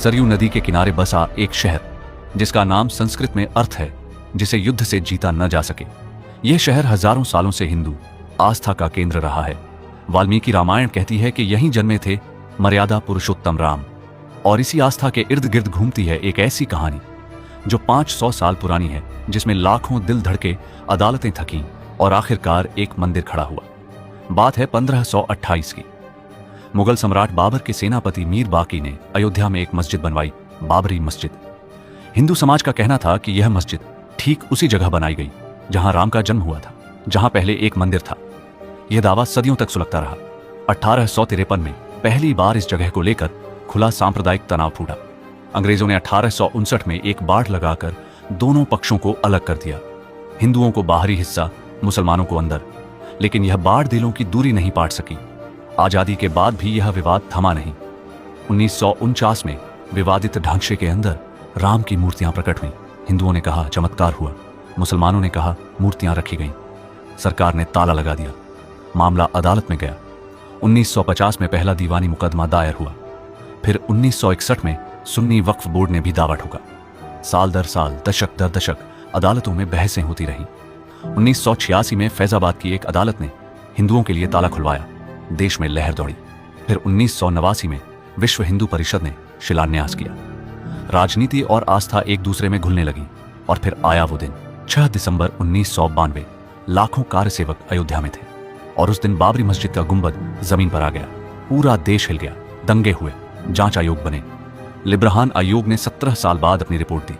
सरयू नदी के किनारे बसा एक शहर जिसका नाम संस्कृत में अर्थ है जिसे युद्ध से जीता न जा सके। यह शहर हजारों सालों से हिंदू आस्था का केंद्र रहा है। वाल्मीकि रामायण कहती है कि यहीं जन्मे थे मर्यादा पुरुषोत्तम राम, और इसी आस्था के इर्द गिर्द घूमती है एक ऐसी कहानी जो 500 साल पुरानी है, जिसमें लाखों दिल धड़के, अदालतें थकीं और आखिरकार एक मंदिर खड़ा हुआ। बात है 1528 की। मुगल सम्राट बाबर के सेनापति मीर बाकी ने अयोध्या में एक मस्जिद बनवाई, बाबरी मस्जिद। हिंदू समाज का कहना था कि यह मस्जिद ठीक उसी जगह बनाई गई जहां राम का जन्म हुआ था, जहां पहले एक मंदिर था। यह दावा सदियों तक सुलगता रहा। 1853 में पहली बार इस जगह को लेकर खुला सांप्रदायिक तनाव फूटा। अंग्रेजों ने 1859 में एक बाड़ लगाकर दोनों पक्षों को अलग कर दिया, हिंदुओं को बाहरी हिस्सा, मुसलमानों को अंदर। लेकिन यह बाड़ दिलों की दूरी नहीं पाट सकी। आजादी के बाद भी यह विवाद थमा नहीं। 1949 में विवादित ढांचे के अंदर राम की मूर्तियां प्रकट हुई। हिंदुओं ने कहा चमत्कार हुआ, मुसलमानों ने कहा मूर्तियां रखी गईं। सरकार ने ताला लगा दिया। मामला अदालत में गया। 1950 में पहला दीवानी मुकदमा दायर हुआ। फिर 1961 में सुन्नी वक्फ बोर्ड ने भी दावा ठोका। साल दर साल, दशक दर दशक अदालतों में बहसें होती रहीं। 1986 में फैजाबाद की एक अदालत ने हिंदुओं के लिए ताला खुलवाया। देश में लहर दौड़ी। फिर 1989 में विश्व हिंदू परिषद ने शिलान्यास किया। राजनीति और आस्था एक दूसरे में घुलने लगी। और फिर आया वो दिन, 6 दिसंबर 1992। लाखों कार्यसेवक अयोध्या में थे और उस दिन बाबरी मस्जिद का गुंबद जमीन पर आ गया। पूरा देश हिल गया, दंगे हुए, जांच आयोग बने। लिब्रहान आयोग ने 17 साल बाद अपनी रिपोर्ट दी।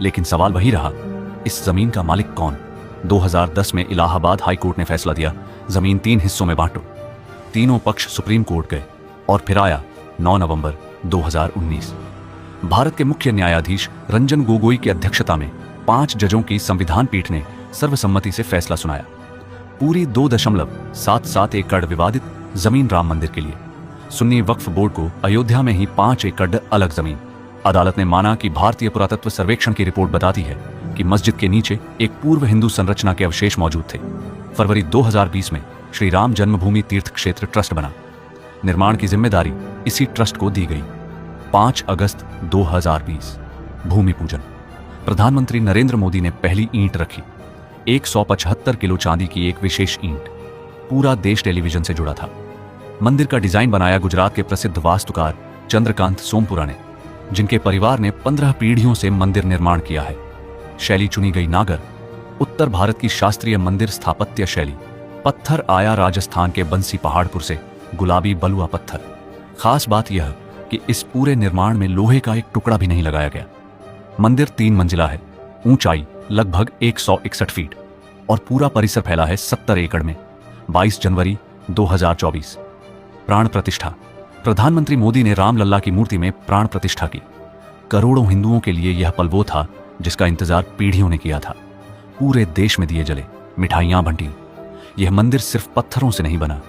लेकिन सवाल वही रहा, इस जमीन का मालिक कौन? 2010 में इलाहाबाद हाई कोर्ट ने फैसला दिया, जमीन 3 हिस्सों में बांटो। तीनों पक्ष सुप्रीम कोर्ट गए और फिर आया 9 नवंबर 2019। भारत के मुख्य न्यायाधीश रंजन गोगोई की अध्यक्षता में 5 जजों की संविधान पीठ ने सर्वसम्मति से फैसला सुनाया। पूरी 2.77 एकड़ विवादित जमीन राम मंदिर के लिए। सुन्नी वक्फ बोर्ड को अयोध्या में ही 5 एकड़ अलग जमीन। अदालत ने माना कि भारतीय पुरातत्व सर्वेक्षण की रिपोर्ट बताती है कि मस्जिद के नीचे एक पूर्व हिंदू संरचना के अवशेष मौजूद थे। फरवरी 2020 में श्री राम जन्मभूमि तीर्थ क्षेत्र ट्रस्ट बना। निर्माण की जिम्मेदारी इसी ट्रस्ट को दी गई। 5 अगस्त 2020 भूमि पूजन। प्रधानमंत्री नरेंद्र मोदी ने पहली ईंट रखी। 175 किलो चांदी की एक विशेष ईंट। पूरा देश टेलीविजन से जुड़ा था। मंदिर का डिजाइन बनाया गुजरात के प्रसिद्ध वास्तुकार चंद्रकांत सोमपुरा ने, जिनके परिवार ने 15 पीढ़ियों से मंदिर निर्माण किया है। शैली चुनी गई नागर, उत्तर भारत की शास्त्रीय मंदिर स्थापत्य शैली। पत्थर आया राजस्थान के बंसी पहाड़पुर से, गुलाबी बलुआ पत्थर। खास बात यह कि इस पूरे निर्माण में लोहे का एक टुकड़ा भी नहीं लगाया गया। मंदिर 3 मंजिला है, ऊंचाई लगभग 161 फीट और पूरा परिसर फैला है 70 एकड़ में। 22 जनवरी 2024 प्राण प्रतिष्ठा। प्रधानमंत्री मोदी ने रामलल्ला की मूर्ति में प्राण प्रतिष्ठा की। करोड़ों हिंदुओं के लिए यह पल वो था जिसका इंतजार पीढ़ियों ने किया था। पूरे देश में दिए जले, मिठाइयां बंटी। यह मंदिर सिर्फ पत्थरों से नहीं बना,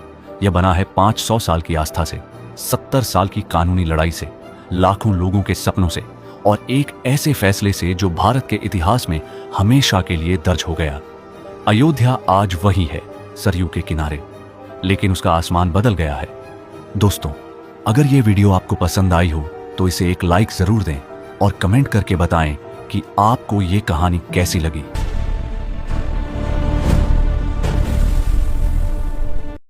यह बना है 500 साल की आस्था से, 70 साल की कानूनी लड़ाई से, लाखों लोगों के सपनों से और एक ऐसे फैसले से जो भारत के इतिहास में हमेशा के लिए दर्ज हो गया। अयोध्या आज वही है, सरयू के किनारे, लेकिन उसका आसमान बदल गया है। दोस्तों, अगर ये वीडियो आपको पसंद आई हो तो इसे एक लाइक जरूर दें और कमेंट करके बताएं कि आपको ये कहानी कैसी लगी।